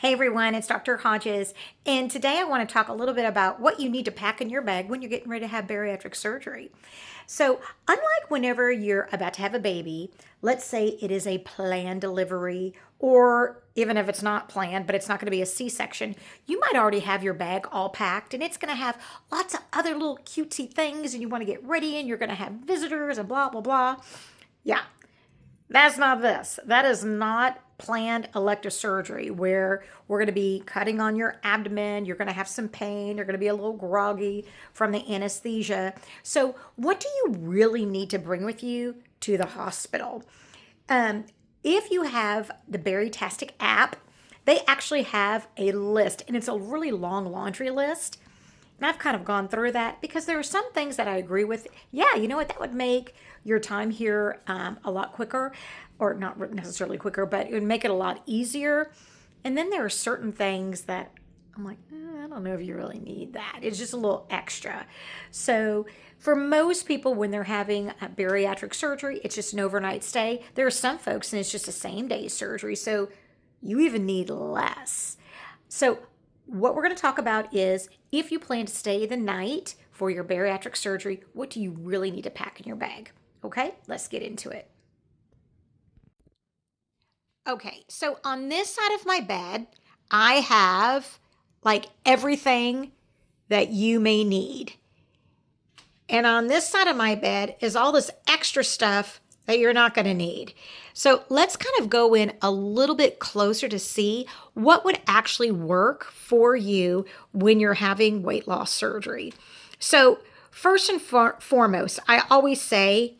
Hey everyone, it's Dr. Hodges, and today I want to talk a little bit about what you need to pack in your bag when you're getting ready to have bariatric surgery. So, unlike whenever you're about to have a baby, let's say it is a planned delivery, or even if it's not planned, but it's not going to be a C section, you might already have your bag all packed and it's going to have lots of other little cutesy things, and you want to get ready and you're going to have visitors and blah, blah, blah. Yeah, that's not this. That is not planned elective surgery where we're going to be cutting on your abdomen. You're going to have some pain. You're going to be a little groggy from the anesthesia. So, what do you really need to bring with you to the hospital? Um, if you have the Baritastic app, they actually have a list, and it's a really long laundry list. And I've kind of gone through that because there are some things that I agree with. Yeah, you know what? That would make your time here a lot quicker, or not necessarily quicker, but it would make it a lot easier. And then there are certain things that I'm like, I don't know if you really need that. It's just a little extra. So, for most people, when they're having a bariatric surgery, it's just an overnight stay. There are some folks, and it's just a same day surgery. So, you even need less. So, what we're going to talk about is if you plan to stay the night for your bariatric surgery, what do you really need to pack in your bag? Okay, let's get into it. Okay, so on this side of my bed, I have like everything that you may need. And on this side of my bed is all this extra stuff that you're not going to need. So let's kind of go in a little bit closer to see what would actually work for you when you're having weight loss surgery. So first and foremost, I always say,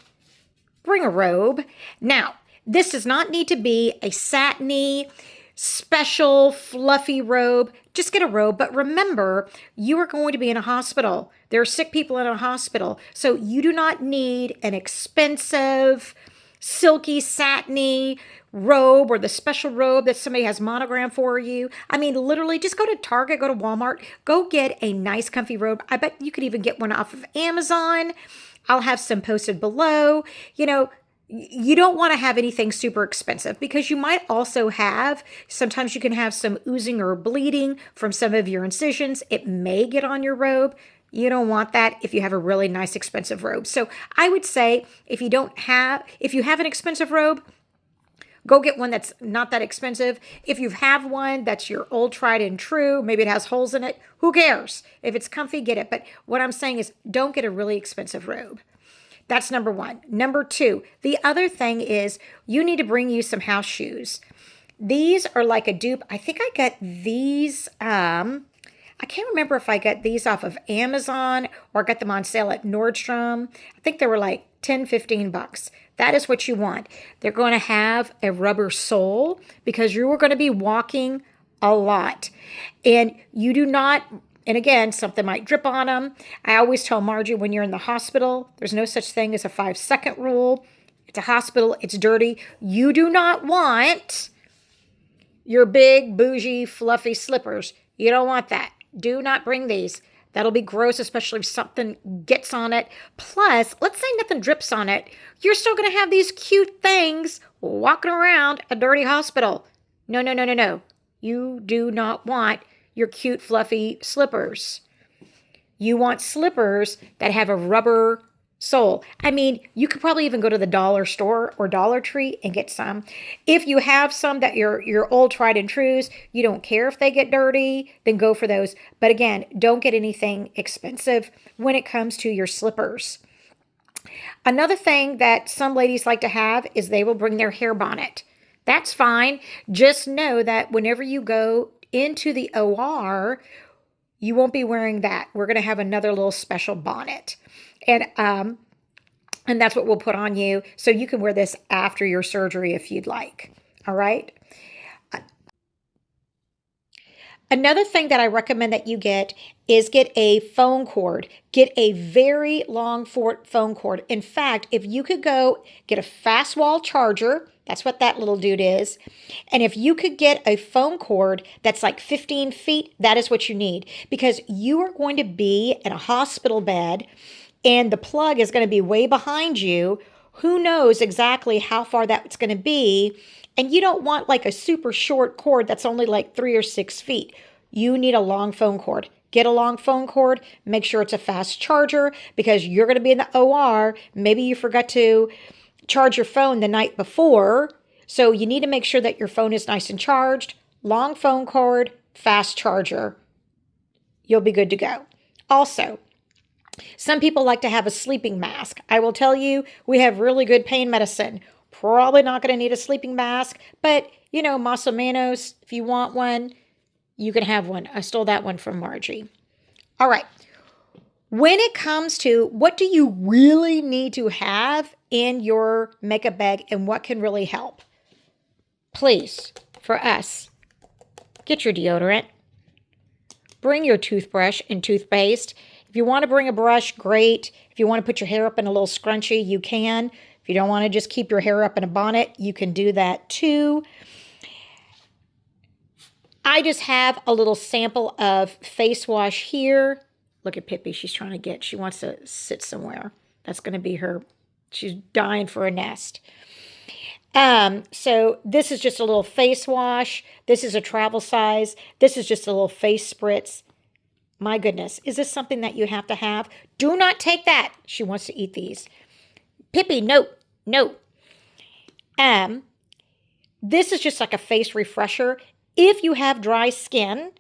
bring a robe. Now, this does not need to be a satiny, special, fluffy robe. Just get a robe. But remember, you are going to be in a hospital. There are sick people in a hospital. So you do not need an expensive, silky, satiny robe or the special robe that somebody has monogrammed for you. I mean, literally, just go to Target, go to Walmart, go get a nice, comfy robe. I bet you could even get one off of Amazon. I'll have some posted below. You don't want to have anything super expensive because you might also sometimes you can have some oozing or bleeding from some of your incisions. It may get on your robe. You don't want that if you have a really nice expensive robe. So I would say if you have an expensive robe, go get one that's not that expensive. If you have one that's your old tried and true, maybe it has holes in it, who cares? If it's comfy, get it. But what I'm saying is don't get a really expensive robe. That's number one. Number two, the other thing is you need to bring you some house shoes. These are like a dupe. I think I got these. I can't remember if I got these off of Amazon or got them on sale at Nordstrom. I think they were like 10, 15 bucks. That is what you want. They're going to have a rubber sole because you are going to be walking a lot. And you do not, and again, something might drip on them. I always tell Margie when you're in the hospital, there's no such thing as a 5-second rule. It's a hospital. It's dirty. You do not want your big, bougie, fluffy slippers. You don't want that. Do not bring these. That'll be gross, especially if something gets on it. Plus, let's say nothing drips on it. You're still going to have these cute things walking around a dirty hospital. No, no, no, no, no. You do not want your cute, fluffy slippers. You want slippers that have a rubber sole. I mean, you could probably even go to the dollar store or Dollar Tree and get some. If you have some that your old tried and trues, you don't care if they get dirty, then go for those. But again, don't get anything expensive when it comes to your slippers. Another thing that some ladies like to have is they will bring their hair bonnet. That's fine. Just know that whenever you go into the OR, you won't be wearing that. We're going to have another little special bonnet. And that's what we'll put on you. So you can wear this after your surgery if you'd like. All right. Another thing that I recommend that you get is get a phone cord. Get a very long phone cord. In fact, if you could go get a fast wall charger, that's what that little dude is. And if you could get a phone cord that's like 15 feet, that is what you need. Because you are going to be in a hospital bed and the plug is going to be way behind you who knows exactly how far that's going to be. And you don't want like a super short cord that's only like 3 or 6 feet. You need a long phone cord. Get a long phone cord. Make sure it's a fast charger because you're going to be in the OR. Maybe you forgot to charge your phone the night before. So you need to make sure that your phone is nice and charged. Long phone cord, fast charger. You'll be good to go. Also, some people like to have a sleeping mask. I will tell you, we have really good pain medicine. Probably not going to need a sleeping mask, but más o menos, if you want one, you can have one. I stole that one from Margie. All right. When it comes to what do you really need to have in your makeup bag and what can really help? Please, for us, get your deodorant. Bring your toothbrush and toothpaste. If you want to bring a brush, great. If you want to put your hair up in a little scrunchie, you can. If you don't want to just keep your hair up in a bonnet, you can do that too. I just have a little sample of face wash here. Look at Pippi. She wants to sit somewhere. That's going to be her. She's dying for a nest. So this is just a little face wash. This is a travel size. This is just a little face spritz. My goodness, is this something that you have to have? Do not take that. She wants to eat these. Pippi, no. This is just like a face refresher. If you have dry skin,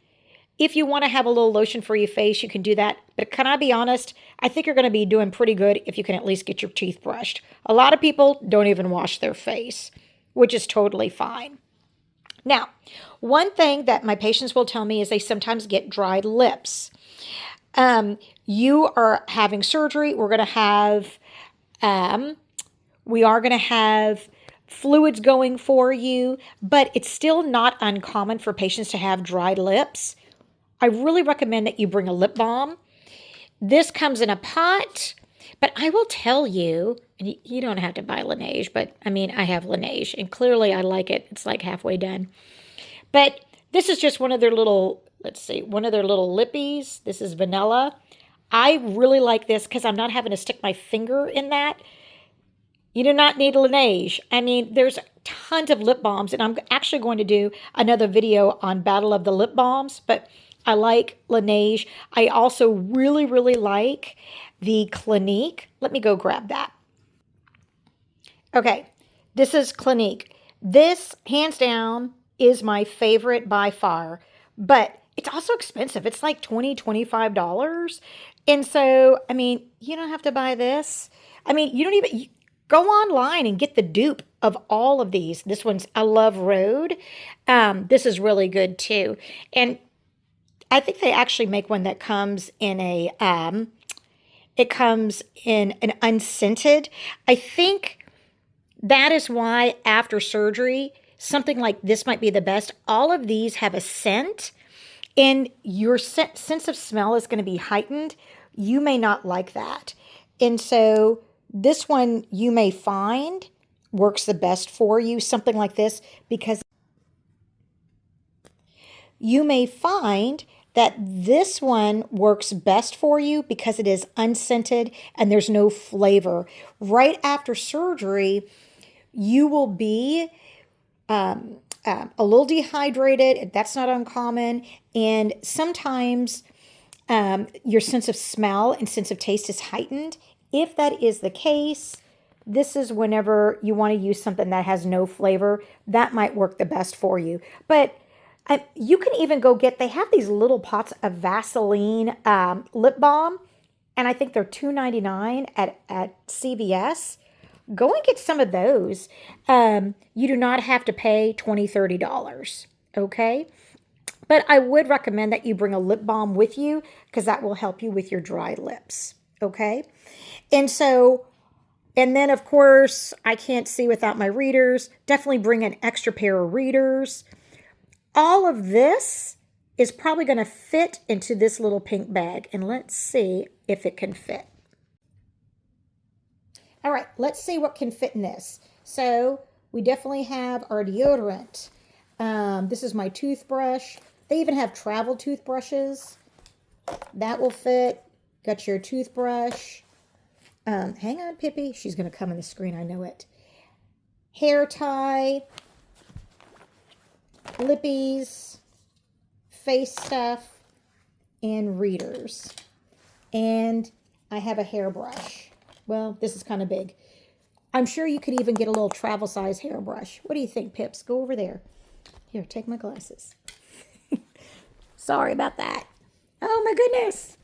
if you want to have a little lotion for your face, you can do that. But can I be honest? I think you're going to be doing pretty good if you can at least get your teeth brushed. A lot of people don't even wash their face, which is totally fine. Now, one thing that my patients will tell me is they sometimes get dry lips. You are having surgery. We are going to have fluids going for you, but it's still not uncommon for patients to have dry lips. I really recommend that you bring a lip balm. This comes in a pot, but I will tell you, and you don't have to buy Laneige, but I have Laneige, and clearly I like it. It's like halfway done. But this is just one of their little lippies. This is vanilla. I really like this because I'm not having to stick my finger in that. You do not need Laneige. There's tons of lip balms, and I'm actually going to do another video on Battle of the Lip Balms, but I like Laneige. I also really, really like the Clinique. Let me go grab that. Okay, this is Clinique. This, hands down, is my favorite by far, but it's also expensive. It's like $20, $25. And so, you don't have to buy this. You don't even... Go online and get the dupe of all of these. This one's I Love Road. This is really good too. And I think they actually make one that comes in an unscented. I think that is why after surgery, something like this might be the best. All of these have a scent and your sense of smell is going to be heightened. You may not like that. And so this one you may find works the best for you, something like this, because you may find that this one works best for you because it is unscented and there's no flavor. Right after surgery, you will be a little dehydrated. That's not uncommon. And sometimes your sense of smell and sense of taste is heightened. If that is the case, this is whenever you want to use something that has no flavor. That might work the best for you. But you can even go they have these little pots of Vaseline lip balm, and I think they're $2.99 at CVS. Go and get some of those. You do not have to pay $20, $30, okay? But I would recommend that you bring a lip balm with you because that will help you with your dry lips, okay? And then of course, I can't see without my readers. Definitely bring an extra pair of readers. All of this is probably going to fit into this little pink bag. And let's see if it can fit. All right, let's see what can fit in this. So we definitely have our deodorant. This is my toothbrush. They even have travel toothbrushes. That will fit. Got your toothbrush. Hang on, Pippi. She's going to come on the screen. I know it. Hair tie, lippies, face stuff, and readers. And I have a hairbrush. Well, this is kind of big. I'm sure you could even get a little travel size hairbrush. What do you think, Pips? Go over there. Here, take my glasses. Sorry about that. Oh my goodness.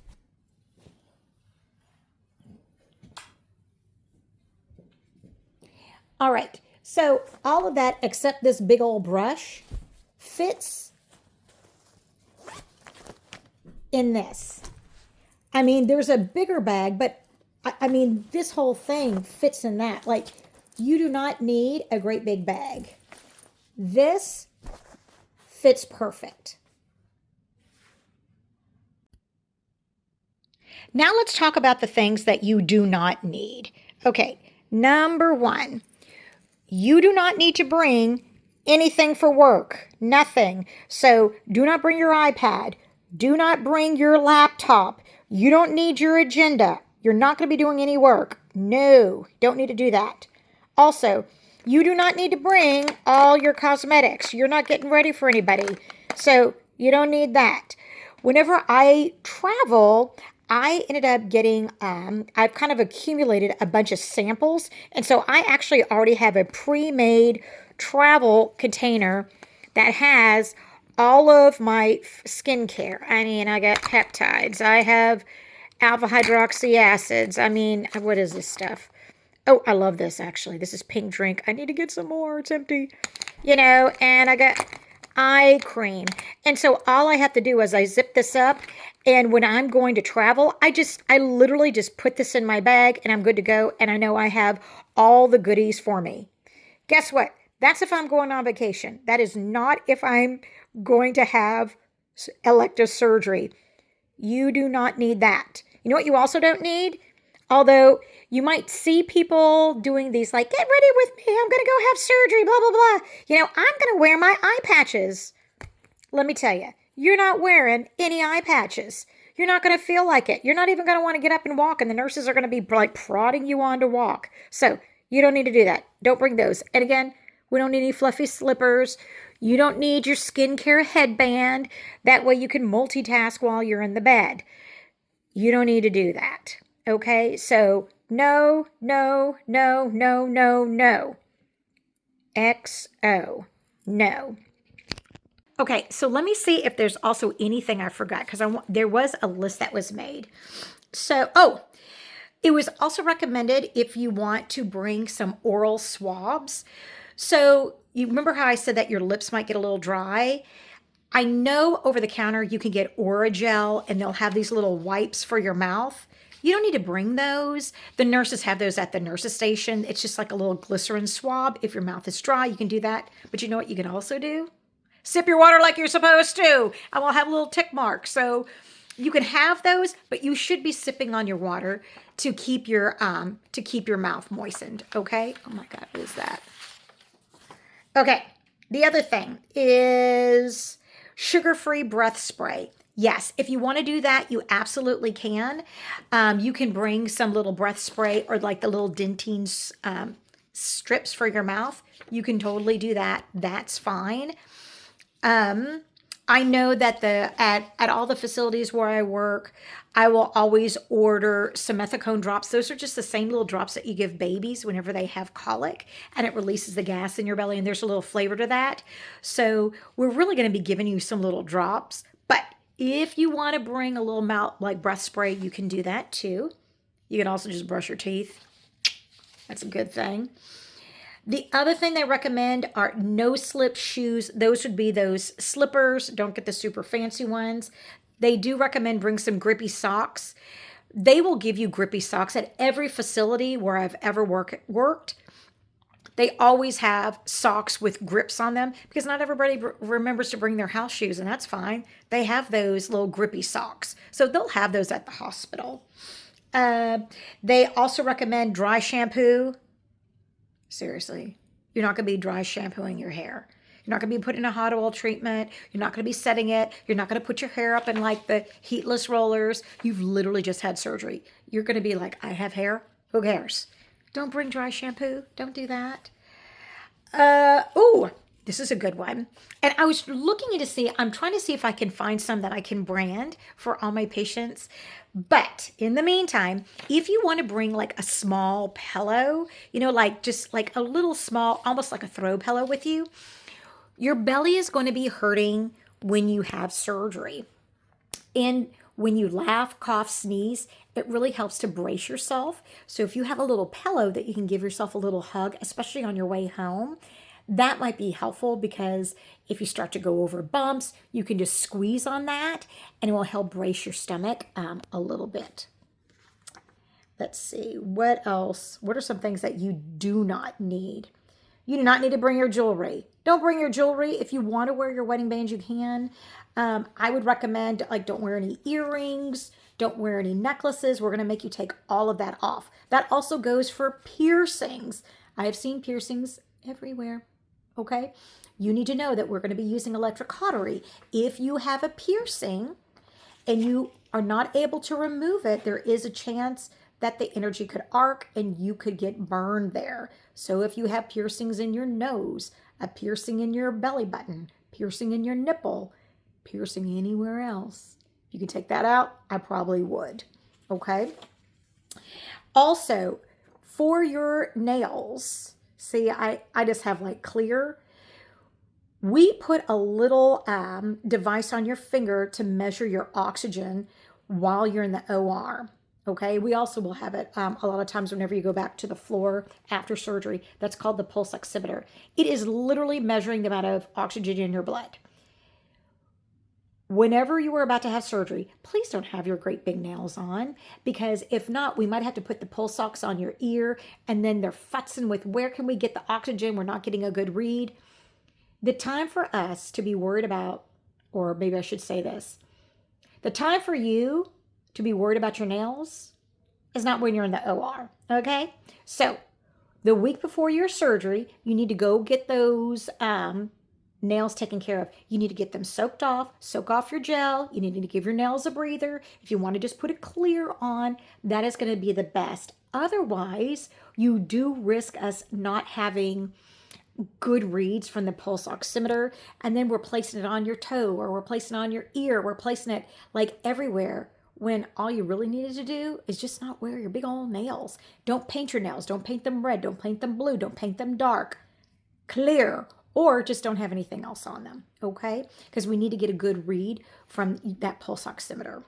All right. So all of that except this big old brush fits in this. I mean, there's a bigger bag, but I mean, this whole thing fits in that. Like, you do not need a great big bag. This fits perfect. Now let's talk about the things that you do not need. Okay, number one, you do not need to bring anything for work. Nothing. So do not bring your iPad. Do not bring your laptop. You don't need your agenda. You're not going to be doing any work. No, don't need to do that. Also, you do not need to bring all your cosmetics. You're not getting ready for anybody. So you don't need that. Whenever I travel, I ended up getting, I've kind of accumulated a bunch of samples. And so I actually already have a pre-made travel container that has all of my skincare. I mean, I got peptides. I have alpha hydroxy acids. I mean, what is this stuff? Oh, I love this actually. This is pink drink. I need to get some more. It's empty. And I got eye cream. And so all I have to do is I zip this up, and when I'm going to travel, I literally just put this in my bag and I'm good to go, and I know I have all the goodies for me. Guess what? That's if I'm going on vacation. That is not if I'm going to have elective surgery. You do not need that. You know what you also don't need? Although you might see people doing these like, get ready with me, I'm going to go have surgery, blah, blah, blah. I'm going to wear my eye patches. Let me tell you, you're not wearing any eye patches. You're not going to feel like it. You're not even going to want to get up and walk, and the nurses are going to be like prodding you on to walk. So you don't need to do that. Don't bring those. And again, we don't need any fluffy slippers. You don't need your skincare headband. That way you can multitask while you're in the bed. You don't need to do that. Okay, so no, no, no, no, no, no. XO. No. Okay, so let me see if there's also anything I forgot, because there was a list that was made. So, it was also recommended if you want to bring some oral swabs. So you remember how I said that your lips might get a little dry? I know over the counter you can get Oragel, and they'll have these little wipes for your mouth. You don't need to bring those. The nurses have those at the nurses station. It's just like a little glycerin swab. If your mouth is dry, you can do that. But you know what you can also do? Sip your water like you're supposed to. And we'll have a little tick mark. So you can have those, but you should be sipping on your water to keep your mouth moistened. Okay? Oh my God, what is that? Okay. The other thing is sugar-free breath spray. Yes, if you want to do that, you absolutely can. You can bring some little breath spray or like the little Dentyne strips for your mouth. You can totally do that. That's fine. I know that at all the facilities where I work, I will always order simethicone drops. Those are just the same little drops that you give babies whenever they have colic, and it releases the gas in your belly, and there's a little flavor to that. So we're really going to be giving you some little drops, but if you want to bring a little mouth like breath spray, you can do that too. You can also just brush your teeth. That's a good thing. The other thing they recommend are no-slip shoes. Those would be those slippers. Don't get the super fancy ones. They do recommend bring some grippy socks. They will give you grippy socks at every facility where I've ever worked. They always have socks with grips on them because not everybody remembers to bring their house shoes, and that's fine. They have those little grippy socks. So they'll have those at the hospital. They also recommend dry shampoo. Seriously, you're not going to be dry shampooing your hair. You're not going to be putting a hot oil treatment. You're not going to be setting it. You're not going to put your hair up in like the heatless rollers. You've literally just had surgery. You're going to be like, I have hair. Who cares? Don't bring dry shampoo. Don't do that. Oh, this is a good one. And I was looking to see, I'm trying to see if I can find some that I can brand for all my patients. But in the meantime, if you want to bring like a small pillow, like just like a little small, almost like a throw pillow with you, your belly is going to be hurting when you have surgery. And when you laugh, cough, sneeze, it really helps to brace yourself. So if you have a little pillow that you can give yourself a little hug, especially on your way home, that might be helpful because if you start to go over bumps, you can just squeeze on that and it will help brace your stomach a little bit. Let's see, what else? What are some things that you do not need? You do not need to bring your jewelry. Don't bring your jewelry. If you want to wear your wedding band, you can. I would recommend, don't wear any earrings. Don't wear any necklaces. We're going to make you take all of that off. That also goes for piercings. I have seen piercings everywhere. Okay? You need to know that we're going to be using electric cautery. If you have a piercing and you are not able to remove it, there is a chance that the energy could arc and you could get burned there. So if you have piercings in your nose, a piercing in your belly button, piercing in your nipple, piercing anywhere else, if you could take that out, I probably would. Okay? Also, for your nails, see, I just have like clear. We put a little device on your finger to measure your oxygen while you're in the OR. Okay, we also will have it a lot of times whenever you go back to the floor after surgery. That's called the pulse oximeter. It is literally measuring the amount of oxygen in your blood. Whenever you are about to have surgery, please don't have your great big nails on, because if not, we might have to put the pulse ox on your ear, and then they're futzing with where can we get the oxygen? We're not getting a good read. The time for us to be worried about, or maybe I should say this, the time for you to be worried about your nails is not when you're in the OR, okay? So the week before your surgery, you need to go get those nails taken care of. You need to get them soak off your gel. You need to give your nails a breather. If you want to just put a clear on, that is going to be the best. Otherwise, you do risk us not having good reads from the pulse oximeter, and then we're placing it on your toe, or we're placing it on your ear, we're placing it like everywhere, when all you really needed to do is just not wear your big old nails. Don't paint your nails. Don't paint them red. Don't paint them blue. Don't paint them dark. Clear. Or just don't have anything else on them, okay? Because we need to get a good read from that pulse oximeter.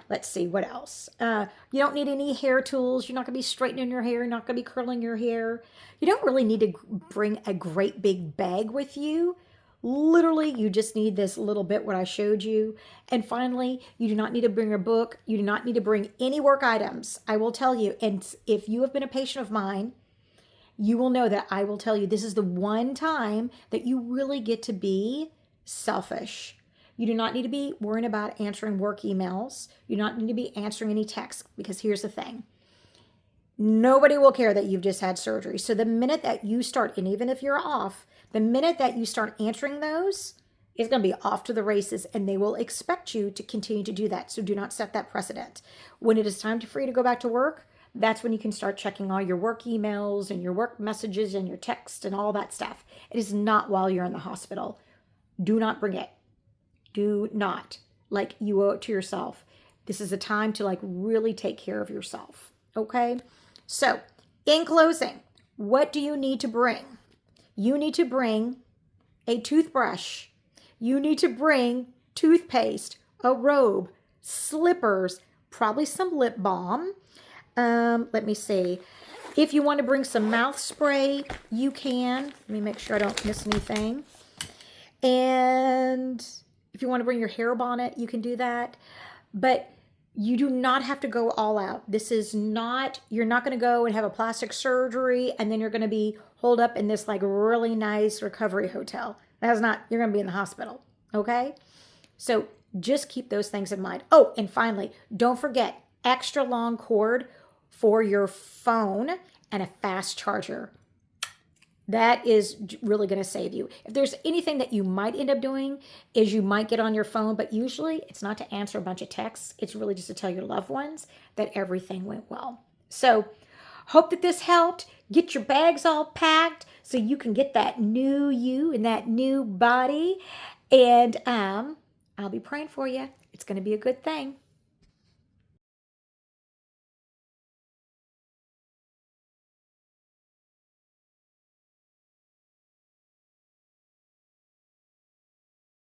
Let's see, what else? You don't need any hair tools. You're not going to be straightening your hair. You're not going to be curling your hair. You don't really need to bring a great big bag with you. Literally, you just need this little bit what I showed you. And finally, you do not need to bring a book. You do not need to bring any work items. I will tell you, and if you have been a patient of mine, you will know that I will tell you this is the one time that you really get to be selfish. You do not need to be worrying about answering work emails. You do not need to be answering any texts, because here's the thing. Nobody will care that you've just had surgery. So the minute that you start, and even if you're off, the minute that you start answering those, it's going to be off to the races, and they will expect you to continue to do that. So do not set that precedent. When it is time for you to go back to work, that's when you can start checking all your work emails and your work messages and your text and all that stuff. It is not while you're in the hospital. Do not bring it. Do not. Like, you owe it to yourself. This is a time to like really take care of yourself. Okay? So, in closing, what do you need to bring? You need to bring a toothbrush. You need to bring toothpaste, a robe, slippers, probably some lip balm. Let me see. If you want to bring some mouth spray, you can. Let me make sure I don't miss anything. And if you want to bring your hair bonnet, you can do that. But you do not have to go all out. This is not, you're not going to go and have a plastic surgery and then you're going to be holed up in this like really nice recovery hotel. That's not, you're going to be in the hospital. Okay? So just keep those things in mind. Oh, and finally, don't forget extra long cord for your phone and a fast charger. That is really going to save you. If there's anything that you might end up doing is you might get on your phone, but usually it's not to answer a bunch of texts. It's really just to tell your loved ones that everything went well. So hope that this helped. Get your bags all packed so you can get that new you and that new body. And I'll be praying for you. It's going to be a good thing.